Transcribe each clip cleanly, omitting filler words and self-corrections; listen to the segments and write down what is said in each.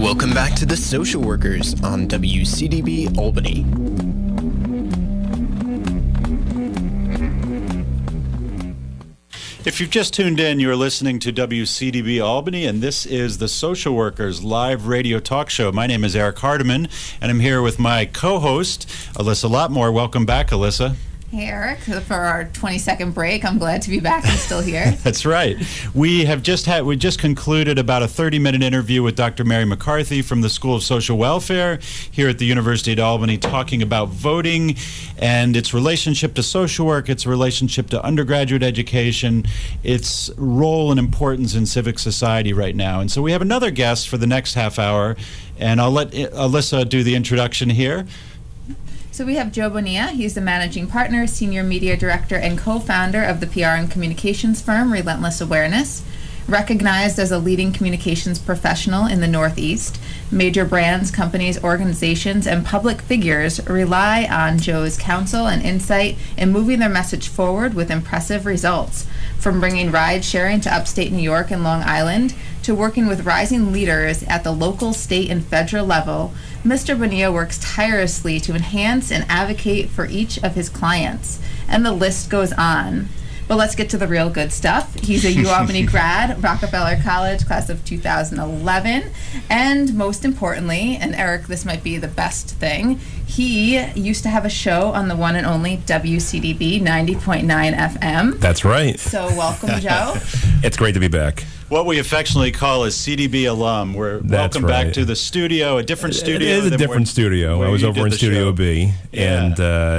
Welcome back to The Social Workers on WCDB Albany. If you've just tuned in, you're listening to WCDB Albany, and this is the Social Workers live radio talk show. My name is Eric Hardiman, and I'm here with my co-host, Alyssa Lotmore. Welcome back, Alyssa. Hey, Eric. For our 20-second break, I'm glad to be back and still here. That's right. We just concluded about a 30-minute interview with Dr. Mary McCarthy from the School of Social Welfare here at the University of Albany, talking about voting and its relationship to social work, its relationship to undergraduate education, its role and importance in civic society right now. And so we have another guest for the next half hour, and I'll let Alyssa do the introduction here. So we have Joe Bonilla. He's the managing partner, senior media director, and co-founder of the PR and communications firm Relentless Awareness. Recognized as a leading communications professional in the Northeast, major brands, companies, organizations, and public figures rely on Joe's counsel and insight in moving their message forward with impressive results. From bringing ride sharing to upstate New York and Long Island, to working with rising leaders at the local, state, and federal level, Mr. Bonilla works tirelessly to enhance and advocate for each of his clients. And the list goes on. But let's get to the real good stuff. He's a UAlbany grad, Rockefeller College, class of 2011. And most importantly, and Eric, this might be the best thing, he used to have a show on the one and only WCDB 90.9 FM. That's right. So welcome, Joe. It's great to be back. What we affectionately call a CDB alum. Welcome back to the studio, a different studio. It is a different studio. I was over in Studio show. B, and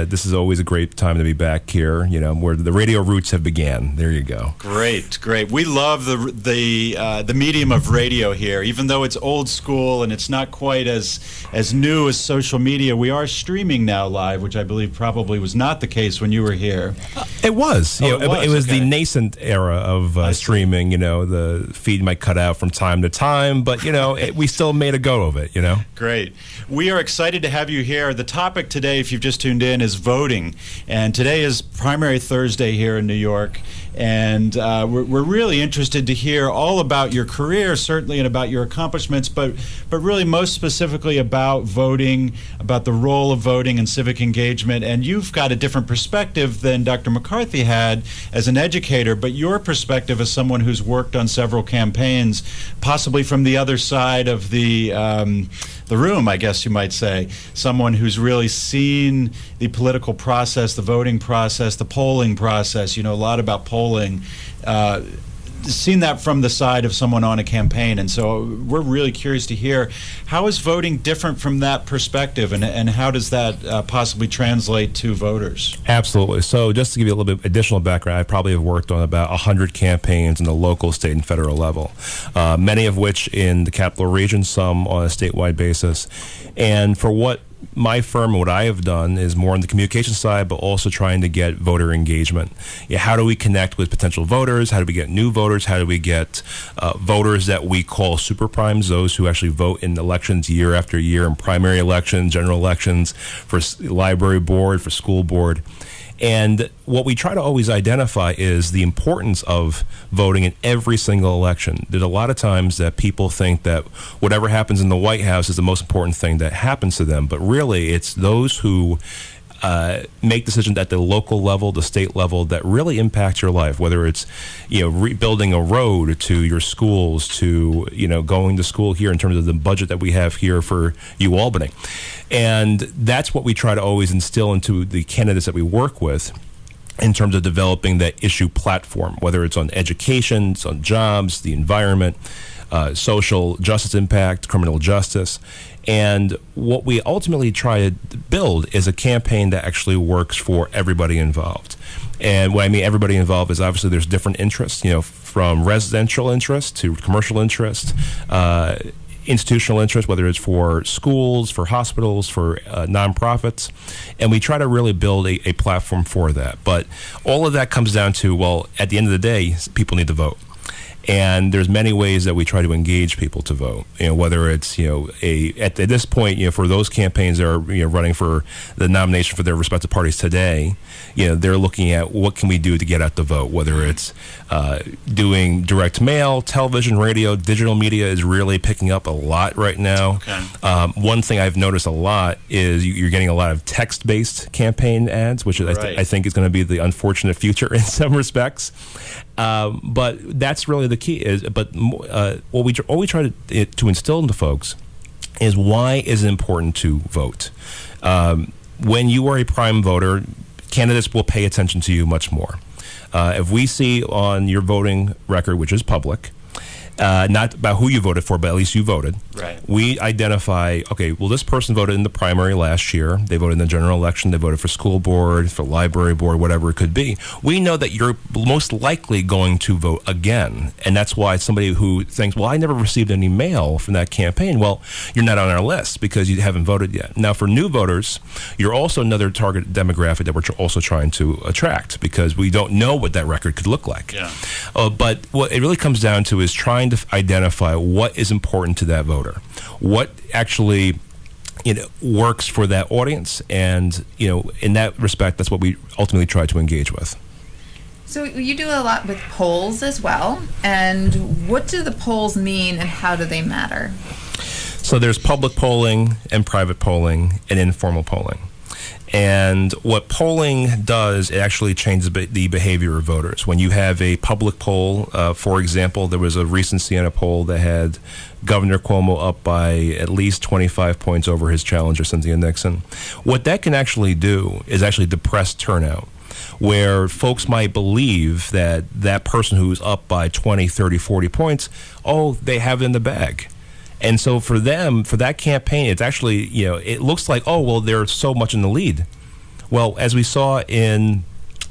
this is always a great time to be back here, you know, where the radio roots have began. There you go. Great. We love the medium of radio here. Even though it's old school and it's not quite as new as social media, we are streaming now live, which I believe probably was not the case when you were here. It was. It was okay. The nascent era of streaming. You know, the feed might cut out from time to time, but you know, we still made a go of it, you know. Great. We are excited to have you here. The topic today, if you've just tuned in, is voting, and today is Primary Thursday here in New York, and we're really interested to hear all about your career, certainly, and about your accomplishments, but really most specifically about voting, about the role of voting and civic engagement. And you've got a different perspective than Dr. McCarthy had as an educator, but your perspective as someone who's worked on several campaigns, possibly from the other side of the room, I guess you might say, someone who's really seen the political process, the voting process, the polling process, you know, a lot about polling, seen that from the side of someone on a campaign. And so we're really curious to hear, how is voting different from that perspective, and how does that possibly translate to voters? Absolutely. So just to give you a little bit additional background, I probably have worked on about 100 campaigns in the local, state, and federal level, many of which in the capital region, some on a statewide basis. And for what my firm and what I have done is more on the communication side, but also trying to get voter engagement. Yeah, how do we connect with potential voters? How do we get new voters? How do we get voters that we call super primes, those who actually vote in elections year after year, in primary elections, general elections, for library board, for school board? And what we try to always identify is the importance of voting in every single election. There's a lot of times that people think that whatever happens in the White House is the most important thing that happens to them, but really it's those who make decisions at the local level, the state level, that really impact your life, whether it's, you know, rebuilding a road to your schools, to, you know, going to school here in terms of the budget that we have here for UAlbany. And that's what we try to always instill into the candidates that we work with in terms of developing that issue platform, whether it's on education, it's on jobs, the environment, social justice impact, criminal justice. And what we ultimately try to build is a campaign that actually works for everybody involved. And what I mean everybody involved is obviously there's different interests, you know, from residential interest to commercial interest, institutional interest, whether it's for schools, for hospitals, for nonprofits. And we try to really build a platform for that. But all of that comes down to, well, at the end of the day, people need to vote. And there's many ways that we try to engage people to vote. Whether it's at this point, for those campaigns that are running for the nomination for their respective parties today, they're looking at what can we do to get out the vote. Whether it's doing direct mail, television, radio, digital media is really picking up a lot right now. Okay. One thing I've noticed a lot is you're getting a lot of text-based campaign ads, which Right. I think is going to be the unfortunate future in some respects. But that's really the key. What we try to instill into folks is why is it important to vote. When you are a prime voter, candidates will pay attention to you much more. If we see on your voting record, which is public, not about who you voted for, but at least you voted. Right. We identify, okay, well, this person voted in the primary last year. They voted in the general election. They voted for school board, for library board, whatever it could be. We know that you're most likely going to vote again. And that's why somebody who thinks, well, I never received any mail from that campaign. Well, you're not on our list because you haven't voted yet. Now, for new voters, you're also another target demographic that we're also trying to attract because we don't know what that record could look like. Yeah. But what it really comes down to is trying to identify what is important to that voter, what actually works for that audience, and in that respect, that's what we ultimately try to engage with. So you do a lot with polls as well, and what do the polls mean and how do they matter? So there's public polling and private polling and informal polling. And what polling does, it actually changes the behavior of voters. When you have a public poll, for example, there was a recent Siena poll that had Governor Cuomo up by at least 25 points over his challenger, Cynthia Nixon. What that can actually do is actually depress turnout, where folks might believe that that person who's up by 20, 30, 40 points, they have it in the bag. And so for them, for that campaign, it's actually, it looks like, they're so much in the lead. Well, as we saw in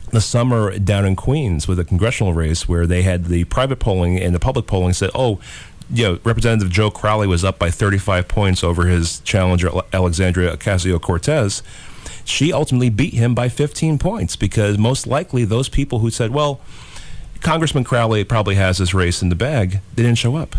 the summer down in Queens with a congressional race where they had the private polling and the public polling said, Representative Joe Crowley was up by 35 points over his challenger, Alexandria Ocasio-Cortez. She ultimately beat him by 15 points because most likely those people who said, Congressman Crowley probably has this race in the bag, they didn't show up.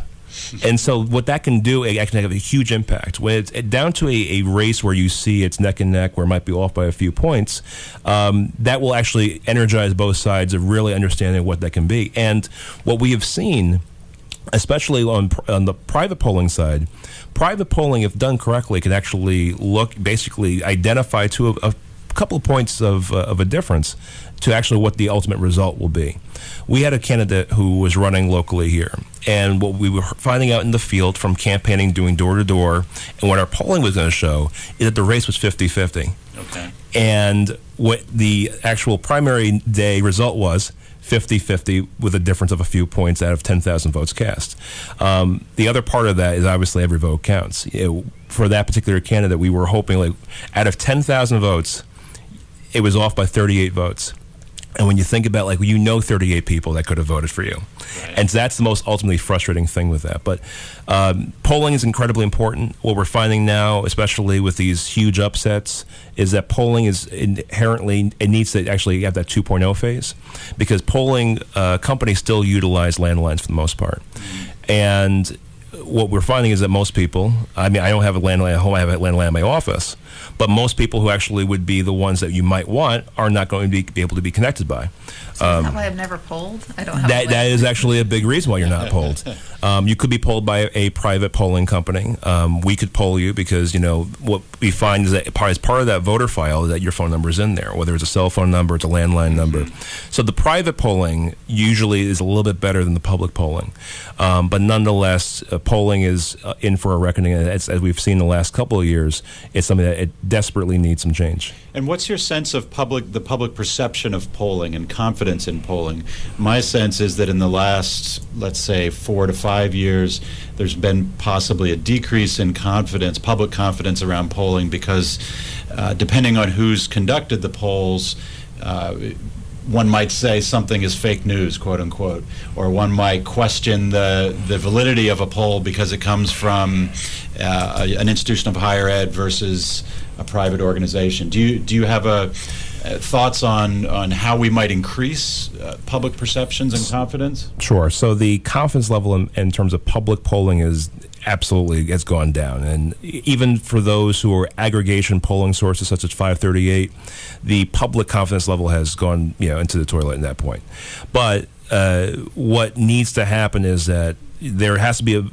And so what that can do, it actually have a huge impact. When it's down to a race where you see it's neck and neck, where it might be off by a few points, that will actually energize both sides of really understanding what that can be. And what we have seen, especially on the private polling side, private polling, if done correctly, can actually basically identify to a couple of points of a difference to actually what the ultimate result will be. We had a candidate who was running locally here, and what we were finding out in the field from campaigning, doing door-to-door, and what our polling was going to show is that the race was 50-50. Okay. And what the actual primary day result was 50-50 with a difference of a few points out of 10,000 votes cast. The other part of that is obviously every vote counts. For that particular candidate, we were hoping out of 10,000 votes, it was off by 38 votes. And when you think about 38 people that could have voted for you. Right. And so that's the most ultimately frustrating thing with that. But polling is incredibly important. What we're finding now, especially with these huge upsets, is that polling is inherently, it needs to actually have that 2.0 phase because polling companies still utilize landlines for the most part. And what we're finding is that most people, I don't have a landline at home, I have a landline in my office, but most people who actually would be the ones that you might want are not going to be able to be connected by. So is that why I've never polled? I don't have that is actually a big reason why you're not polled. You could be polled by a private polling company. We could poll you because, what we find is that as part of that voter file is that your phone number is in there, whether it's a cell phone number, it's a landline number. So the private polling usually is a little bit better than the public polling. But nonetheless, polling is in for a reckoning. As we've seen the last couple of years, it's something that it desperately needs some change. And what's your sense of the public perception of polling and confidence in polling? My sense is that in the last, let's say, 4 to 5 years, there's been possibly a decrease in confidence, public confidence around polling because depending on who's conducted the polls, one might say something is fake news, quote unquote, or one might question the validity of a poll because it comes from an institution of higher ed versus a private organization. Do you have thoughts on how we might increase public perceptions and confidence? Sure. So the confidence level in terms of public polling is absolutely has gone down, and even for those who are aggregation polling sources such as 538, the public confidence level has gone into the toilet at that point. But what needs to happen is that there has to be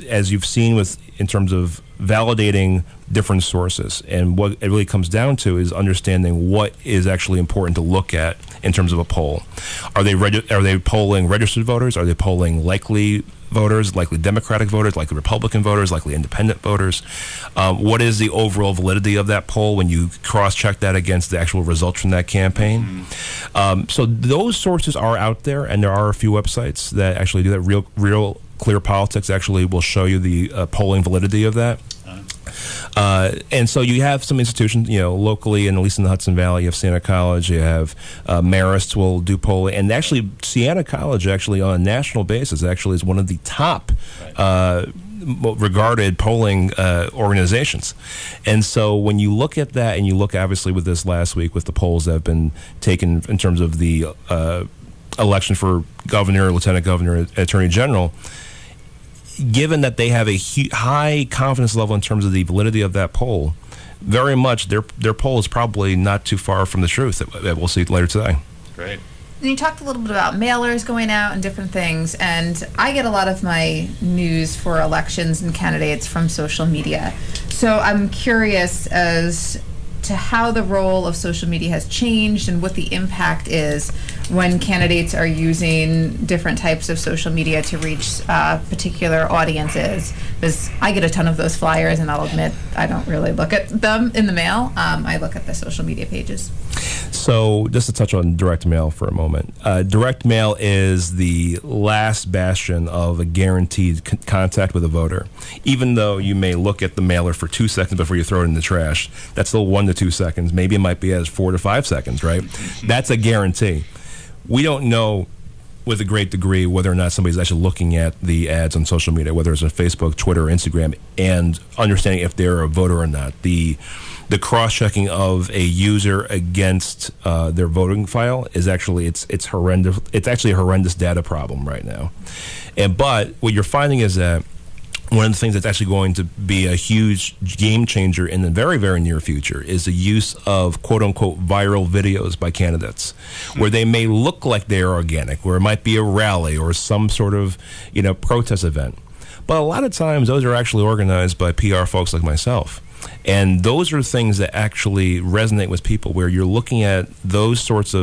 as you've seen in terms of validating different sources, and what it really comes down to is understanding what is actually important to look at in terms of a poll. Are they polling registered voters? Are they polling likely voters, likely Democratic voters, likely Republican voters, likely independent voters? What is the overall validity of that poll when you cross-check that against the actual results from that campaign? So those sources are out there, and there are a few websites that actually do that. Real Clear Politics actually will show you the polling validity of that. And so you have some institutions, locally, and at least in the Hudson Valley, you have Siena College, you have Marist will do polling, and actually Siena College, actually on a national basis, actually is one of the top regarded polling organizations. And so when you look at that, and you look obviously with this last week with the polls that have been taken in terms of the election for governor, lieutenant governor, attorney general, given that they have a high confidence level in terms of the validity of that poll, very much their poll is probably not too far from the truth that we'll see later today. Great. And you talked a little bit about mailers going out and different things, and I get a lot of my news for elections and candidates from social media. So I'm curious as to how the role of social media has changed and what the impact is when candidates are using different types of social media to reach particular audiences. Because I get a ton of those flyers, and I'll admit I don't really look at them in the mail. I look at the social media pages. So just to touch on direct mail for a moment. Direct mail is the last bastion of a guaranteed contact with a voter. Even though you may look at the mailer for 2 seconds before you throw it in the trash, that's still 1 to 2 seconds. Maybe it might be as 4 to 5 seconds, right? That's a guarantee. We don't know with a great degree whether or not somebody's actually looking at the ads on social media, whether it's on Facebook, Twitter, or Instagram, and understanding if they're a voter or not. The cross-checking of a user against their voting file is actually it's horrendous. It's actually a horrendous data problem right now. But what you're finding is that one of the things that's actually going to be a huge game changer in the very, very near future is the use of quote-unquote viral videos by candidates, where they may look like they are organic, where it might be a rally or some sort of protest event. But a lot of times those are actually organized by PR folks like myself. And those are things that actually resonate with people, where you're looking at that sort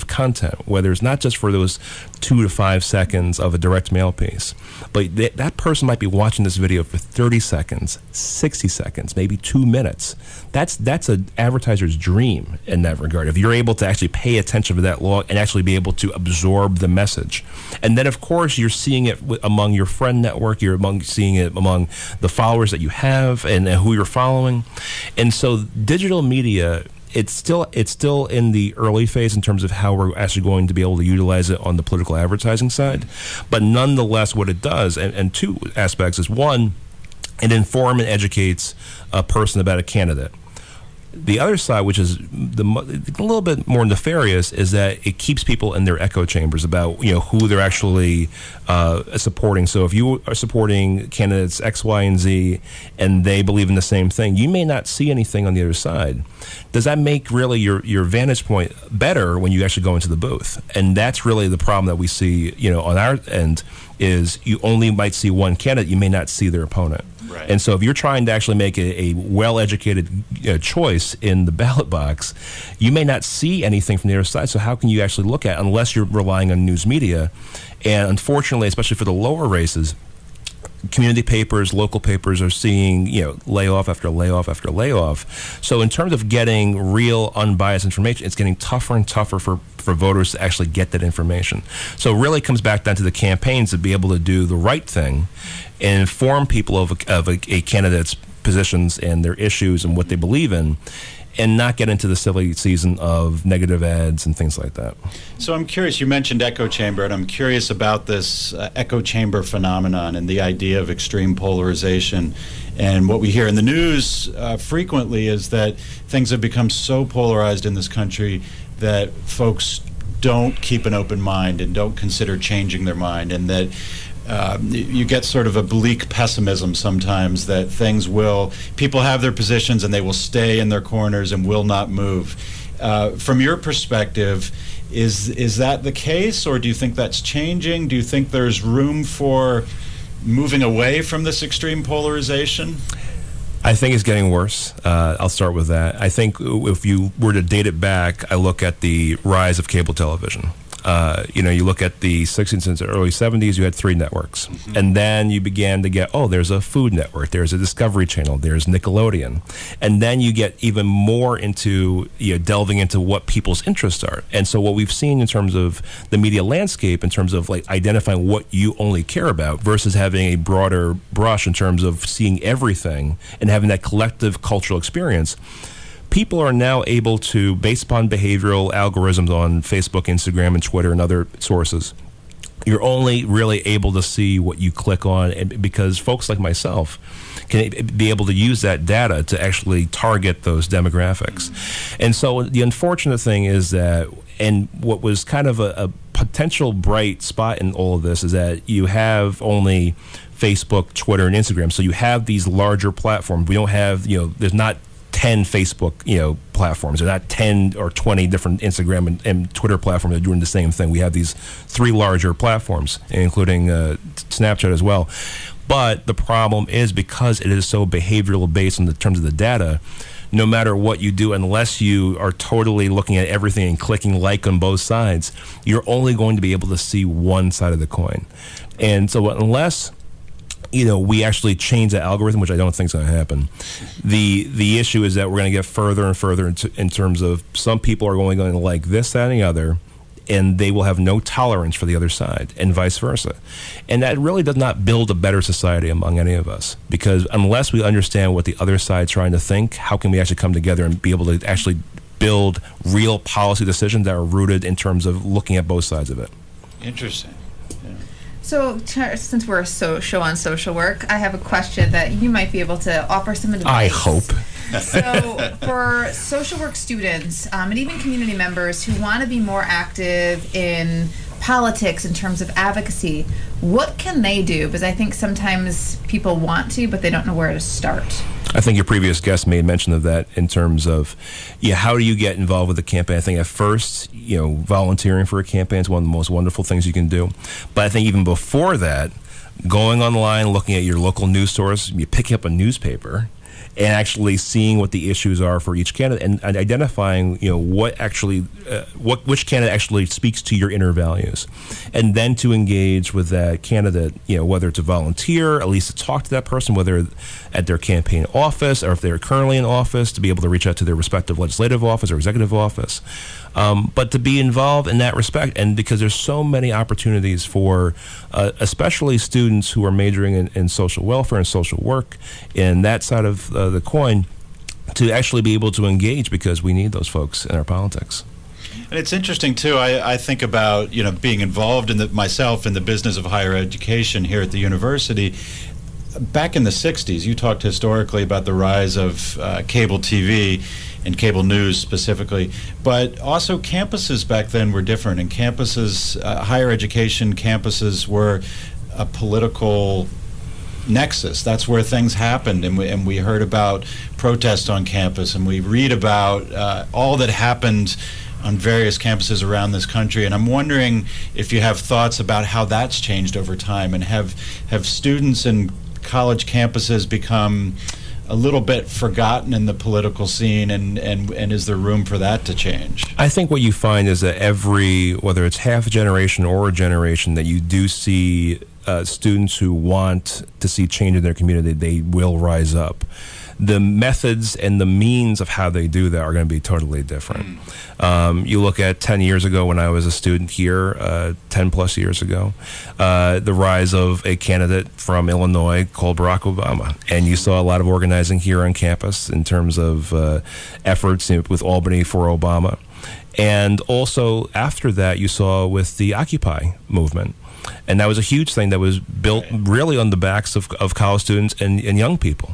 of content, whether it's not just for those 2 to 5 seconds of a direct mail piece, but that person might be watching this video for 30 seconds, 60 seconds, maybe 2 minutes. That's an advertiser's dream in that regard. If you're able to actually pay attention to that log and actually be able to absorb the message. And then, of course, you're seeing it among your friend network, seeing it among the followers that you have and who you're following. And so digital media, it's still in the early phase in terms of how we're actually going to be able to utilize it on the political advertising side. But nonetheless, what it does, and two aspects, is one, it informs and educates a person about a candidate. The other side, which is a little bit more nefarious, is that it keeps people in their echo chambers about who they're actually supporting. So if you are supporting candidates X, Y, and Z, and they believe in the same thing, you may not see anything on the other side. Does that make really your vantage point better when you actually go into the booth? And that's really the problem that we see on our end, is you only might see one candidate, you may not see their opponent. Right. And so if you're trying to actually make a well-educated choice in the ballot box, you may not see anything from the other side. So how can you actually look at it unless you're relying on news media? And unfortunately, especially for the lower races, community papers, local papers are seeing layoff after layoff after layoff. So in terms of getting real unbiased information, it's getting tougher and tougher for voters to actually get that information. So it really comes back down to the campaigns to be able to do the right thing and inform people of a candidate's positions and their issues and what they believe in, and not get into the silly season of negative ads and things like that. So I'm curious, you mentioned echo chamber, and I'm curious about this echo chamber phenomenon and the idea of extreme polarization. And what we hear in the news frequently is that things have become so polarized in this country that folks don't keep an open mind and don't consider changing their mind, and that you get sort of a bleak pessimism sometimes that people have their positions and they will stay in their corners and will not move. From your perspective, is that the case, or do you think that's changing? Do you think there's room for moving away from this extreme polarization? I think it's getting worse. I'll start with that. I think if you were to date it back, I look at the rise of cable television. You look at the 60s and early 70s, you had 3 networks. Mm-hmm. And then you began to get, there's a Food Network, there's a Discovery Channel, there's Nickelodeon. And then you get even more into, delving into what people's interests are. And so what we've seen in terms of the media landscape, in terms of like identifying what you only care about versus having a broader brush in terms of seeing everything and having that collective cultural experience, people are now able to, based upon behavioral algorithms on Facebook, Instagram, and Twitter and other sources, you're only really able to see what you click on, and because folks like myself can be able to use that data to actually target those demographics. And so the unfortunate thing is that, and what was kind of a potential bright spot in all of this, is that you have only Facebook, Twitter, and Instagram. So you have these larger platforms. We don't have, there's not 10 Facebook, platforms. There are not 10 or 20 different Instagram and Twitter platforms that are doing the same thing. We have these 3 larger platforms, including Snapchat as well. But the problem is, because it is so behavioral based in the terms of the data, no matter what you do, unless you are totally looking at everything and clicking like on both sides, you're only going to be able to see one side of the coin. And so unless we actually change the algorithm, which I don't think is going to happen. The issue is that we're going to get further and further in terms of some people are only going to like this, that, and the other, and they will have no tolerance for the other side, and vice versa. And that really does not build a better society among any of us, because unless we understand what the other side's trying to think, how can we actually come together and be able to actually build real policy decisions that are rooted in terms of looking at both sides of it? Interesting. So, since we're a show on social work, I have a question that you might be able to offer some advice. I hope. So, for social work students and even community members who want to be more active in politics in terms of advocacy, what can they do? Because I think sometimes people want to, but they don't know where to start. I think your previous guest made mention of that in terms of, how do you get involved with the campaign? I think at first, volunteering for a campaign is one of the most wonderful things you can do. But I think even before that, going online, looking at your local news source, you pick up a newspaper, and actually seeing what the issues are for each candidate, and identifying, which candidate actually speaks to your inner values, and then to engage with that candidate, whether to volunteer, at least to talk to that person, whether at their campaign office or if they're currently in office, to be able to reach out to their respective legislative office or executive office. But to be involved in that respect, and because there's so many opportunities for especially students who are majoring in social welfare and social work, and that side of the coin, to actually be able to engage, because we need those folks in our politics. And it's interesting too. I think about being involved myself in the business of higher education here at the university. Back in the 60s, you talked historically about the rise of cable TV and cable news specifically, but also campuses back then were different, and campuses, higher education campuses, were a political nexus. That's where things happened, and we heard about protests on campus, and we read about all that happened on various campuses around this country. And I'm wondering if you have thoughts about how that's changed over time, and have students in college campuses become a little bit forgotten in the political scene, and is there room for that to change? I think what you find is that whether it's half a generation or a generation, that you do see students who want to see change in their community, they will rise up. The methods and the means of how they do that are going to be totally different. You look at 10 years ago when I was a student here, 10 plus years ago, the rise of a candidate from Illinois called Barack Obama. And you saw a lot of organizing here on campus in terms of efforts with Albany for Obama. And also after that, you saw with the Occupy movement. And that was a huge thing that was built really on the backs of college students and young people.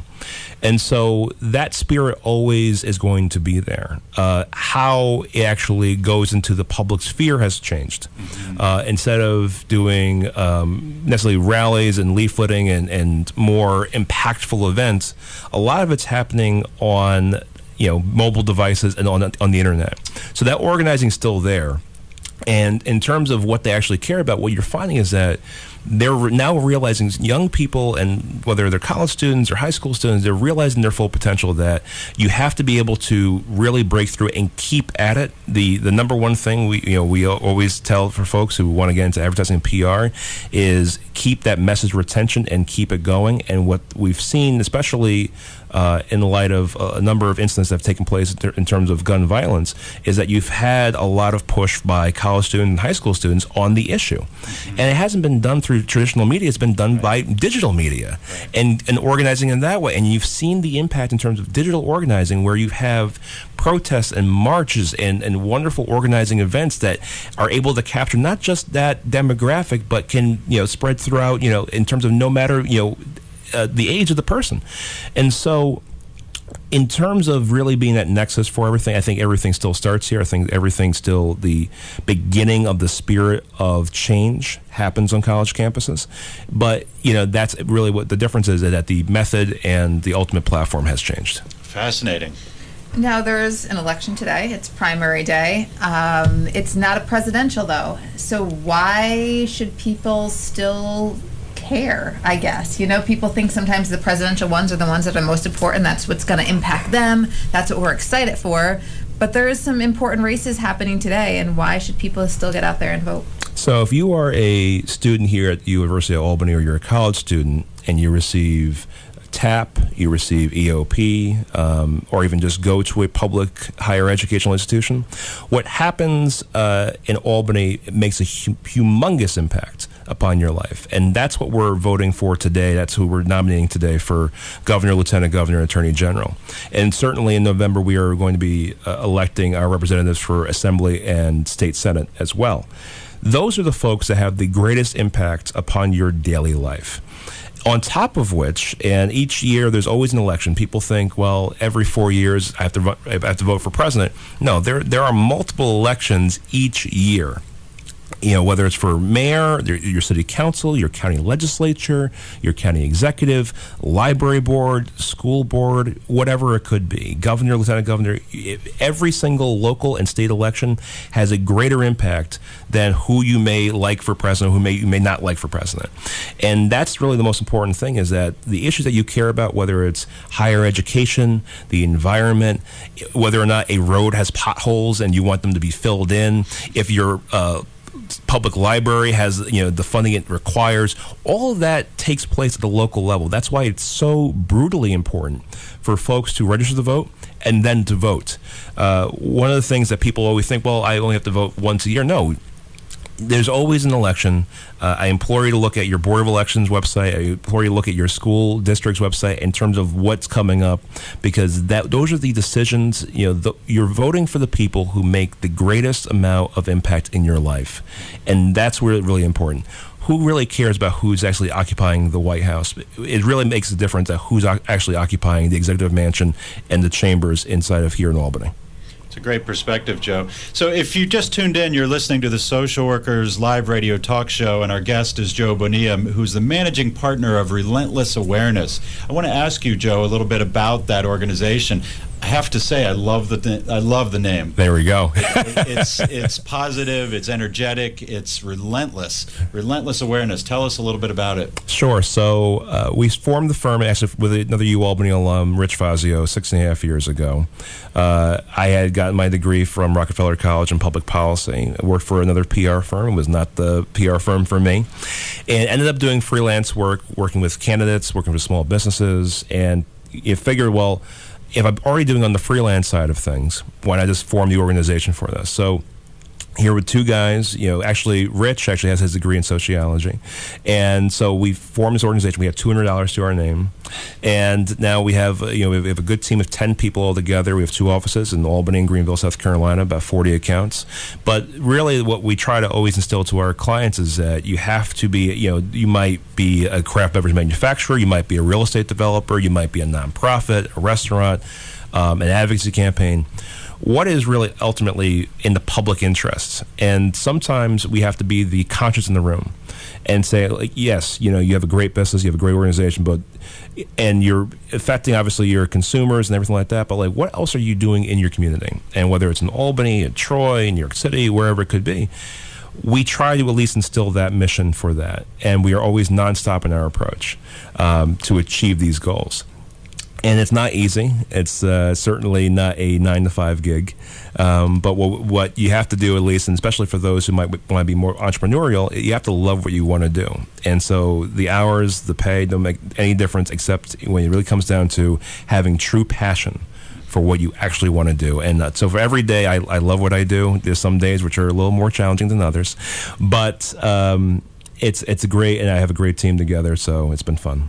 And so that spirit always is going to be there. How it actually goes into the public sphere has changed. Instead of doing necessarily rallies and leafleting and more impactful events, a lot of it's happening on mobile devices and on the internet. So that organizing is still there. And in terms of what they actually care about, what you're finding is that they're now realizing, young people, and whether they're college students or high school students, they're realizing their full potential, that you have to be able to really break through and keep at it. The number one thing we always tell for folks who want to get into advertising and PR is keep that message retention and keep it going. And what we've seen, especially in light of a number of incidents that have taken place in terms of gun violence, is that you've had a lot of push by college students and high school students on the issue. And it hasn't been done through traditional media. It's been done by digital media and organizing in that way. And you've seen the impact in terms of digital organizing, where you have protests and marches and wonderful organizing events that are able to capture not just that demographic, but can spread throughout, in terms of no matter the age of the person. And so in terms of really being that nexus for everything, I think everything still starts here. I think everything's still the beginning of the spirit of change happens on college campuses. But, that's really what the difference is, that the method and the ultimate platform has changed. Fascinating. Now, there's an election today. It's primary day. It's not a presidential, though. So why should people still care, I guess? People think sometimes the presidential ones are the ones that are most important. That's what's going to impact them. That's what we're excited for. But there is some important races happening today, and why should people still get out there and vote? So if you are a student here at the University of Albany, or you're a college student, and you receive TAP, you receive EOP, or even just go to a public higher educational institution, what happens in Albany makes a humongous impact upon your life. And that's what we're voting for today. That's who we're nominating today for governor, lieutenant governor, and attorney general. And certainly in November, we are going to be electing our representatives for assembly and state senate as well. Those are the folks that have the greatest impact upon your daily life. On top of which, and each year there's always an election. People think, well, every 4 years I have to vote for president. No, there are multiple elections each year. Whether it's for mayor, your city council, your county legislature, your county executive, library board, school board, whatever it could be, governor, lieutenant governor, every single local and state election has a greater impact than who you may like for president, who you may not like for president. And that's really the most important thing, is that the issues that you care about, whether it's higher education, the environment, whether or not a road has potholes and you want them to be filled in, if you're public library has the funding it requires, all of that takes place at the local level. That's why it's so brutally important for folks to register to vote and then to vote. One of the things that people always think, well, I only have to vote once a year. No, there's always an election. I implore you to look at your Board of Elections website. I implore you to look at your school district's website in terms of what's coming up, because those are the decisions. You're voting for the people who make the greatest amount of impact in your life, and that's really important. Who really cares about who's actually occupying the White House? It really makes a difference at who's actually occupying the executive mansion and the chambers inside of here in Albany. It's a great perspective, Joe. So if you just tuned in, you're listening to the Social Workers Live Radio Talk Show, and our guest is Joe Bonilla, who's the managing partner of Relentless Awareness. I want to ask you, Joe, a little bit about that organization. I have to say, I love the name. There we go. It's positive, it's energetic, it's relentless. Relentless Awareness. Tell us a little bit about it. Sure. So we formed the firm actually with another UAlbany alum, Rich Fazio, 6.5 years ago. I had gotten my degree from Rockefeller College in public policy. I worked for another PR firm. It was not the PR firm for me. And ended up doing freelance work, working with candidates, working with small businesses, and you figure, well, if I'm already doing on the freelance side of things, why not just form the organization for this? So here with two guys, actually Rich actually has his degree in sociology. And so we formed this organization. We have $200 to our name. And now we have, we have a good team of 10 people all together. We have 2 offices in Albany and Greenville, South Carolina, about 40 accounts. But really what we try to always instill to our clients is that you have to be, you might be a craft beverage manufacturer, you might be a real estate developer, you might be a nonprofit, a restaurant, an advocacy campaign. What is really ultimately in the public interest? And sometimes we have to be the conscience in the room and say, like, yes, you have a great business, you have a great organization, and you're affecting obviously your consumers and everything like that, but like, what else are you doing in your community? And whether it's in Albany, in Troy, in New York City, wherever it could be, we try to at least instill that mission for that. And we are always nonstop in our approach to achieve these goals. And it's not easy. It's certainly not a 9-to-5 gig. But what you have to do, at least, and especially for those who might want to be more entrepreneurial, you have to love what you want to do. And so the hours, the pay don't make any difference except when it really comes down to having true passion for what you actually want to do. And so for every day, I love what I do. There's some days which are a little more challenging than others. But it's great, and I have a great team together, so it's been fun.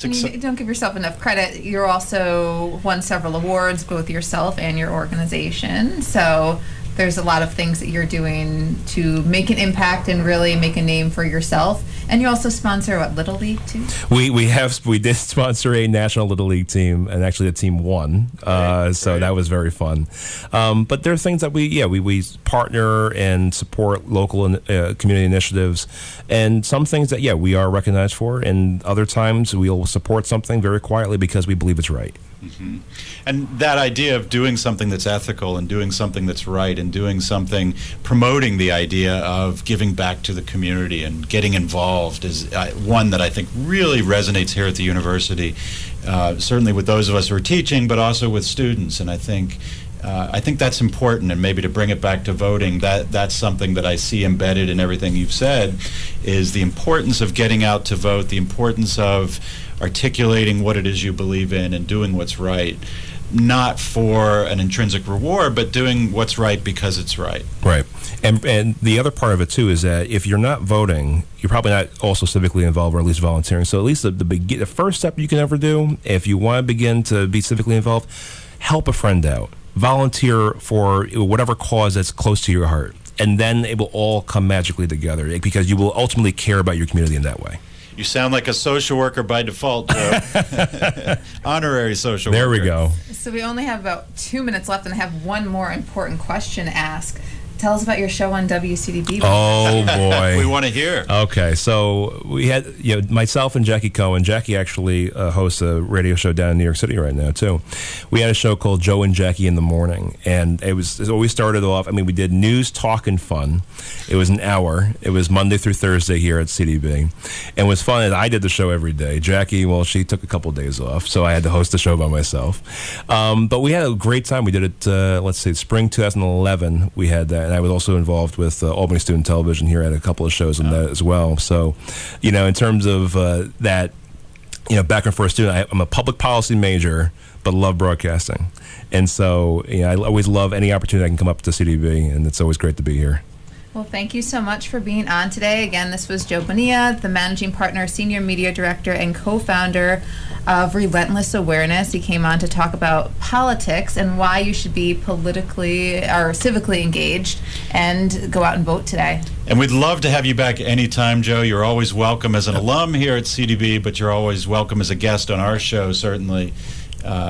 And you don't give yourself enough credit. You're also won several awards, both yourself and your organization. So there's a lot of things that you're doing to make an impact and really make a name for yourself. And you also sponsor, Little League, too? We did sponsor a National Little League team, and actually the team won. So that was very fun. But there are things that we partner and support local community initiatives, and some things that, we are recognized for, and other times we'll support something very quietly because we believe it's right. Mm-hmm. And that idea of doing something that's ethical and doing something that's right and doing something, promoting the idea of giving back to the community and getting involved is one that I think really resonates here at the university, certainly with those of us who are teaching, but also with students. And I think that's important, and maybe to bring it back to voting, that's something that I see embedded in everything you've said, is the importance of getting out to vote, the importance of articulating what it is you believe in and doing what's right, not for an intrinsic reward, but doing what's right because it's right. Right. And the other part of it, too, is that if you're not voting, you're probably not also civically involved, or at least volunteering. So at least the first step you can ever do, if you want to begin to be civically involved, help a friend out. Volunteer for whatever cause that's close to your heart. And then it will all come magically together, because you will ultimately care about your community in that way. You sound like a social worker by default, Joe. Honorary social worker. There we go. So we only have about 2 minutes left, and I have one more important question to ask. Tell us about your show on WCDB. Oh, boy. We want to hear. Okay, so we had myself and Jackie Cohen. Jackie actually hosts a radio show down in New York City right now, too. We had a show called Joe and Jackie in the Morning, and it always started off, we did news, talk, and fun. It was an hour. It was Monday through Thursday here at CDB. And it was fun, and I did the show every day. Jackie, she took a couple of days off, so I had to host the show by myself. But we had a great time. We did it, spring 2011. We had that. And I was also involved with Albany Student Television here at a couple of shows on that as well. So, in terms of that, background for a student, I'm a public policy major, but love broadcasting. And so, I always love any opportunity I can come up to CDB, and it's always great to be here. Well, thank you so much for being on today. Again, this was Joe Bonilla, the managing partner, senior media director, and co-founder of Relentless Awareness. He came on to talk about politics and why you should be politically or civically engaged and go out and vote today. And we'd love to have you back anytime, Joe. You're always welcome as an alum here at CDB, but you're always welcome as a guest on our show, certainly.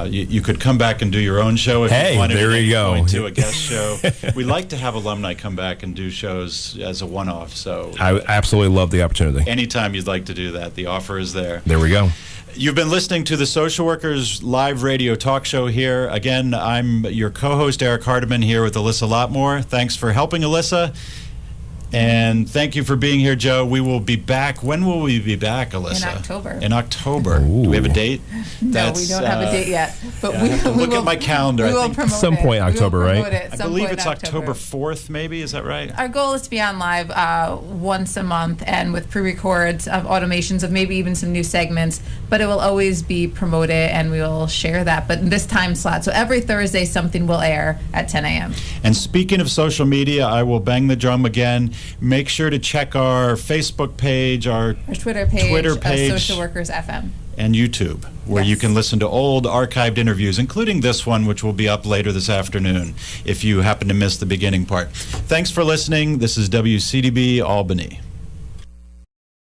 You could come back and do your own show if you wanted to do a guest show. We like to have alumni come back and do shows as a one-off. So I absolutely love the opportunity. Anytime you'd like to do that, the offer is there. There we go. You've been listening to the Social Workers live radio talk show here. Again, I'm your co-host, Eric Hardiman, here with Alyssa Lotmore. Thanks for helping, Alyssa. And thank you for being here, Joe. We will be back. When will we be back, Alyssa? In October. In October. Do we have a date? No, we don't have a date yet. But I have to look at my calendar. We I will think promote some point it. October, We will right? promote it I some believe point it's in October 4th, maybe. Is that right? Our goal is to be on live once a month and with pre-records of automations of maybe even some new segments, but it will always be promoted and we will share that. But in this time slot, so every Thursday something will air at 10 a.m. And speaking of social media, I will bang the drum again. Make sure to check our Facebook page, our Twitter page, Social Workers FM. And YouTube, where you can listen to old archived interviews, including this one, which will be up later this afternoon if you happen to miss the beginning part. Thanks for listening. This is WCDB Albany.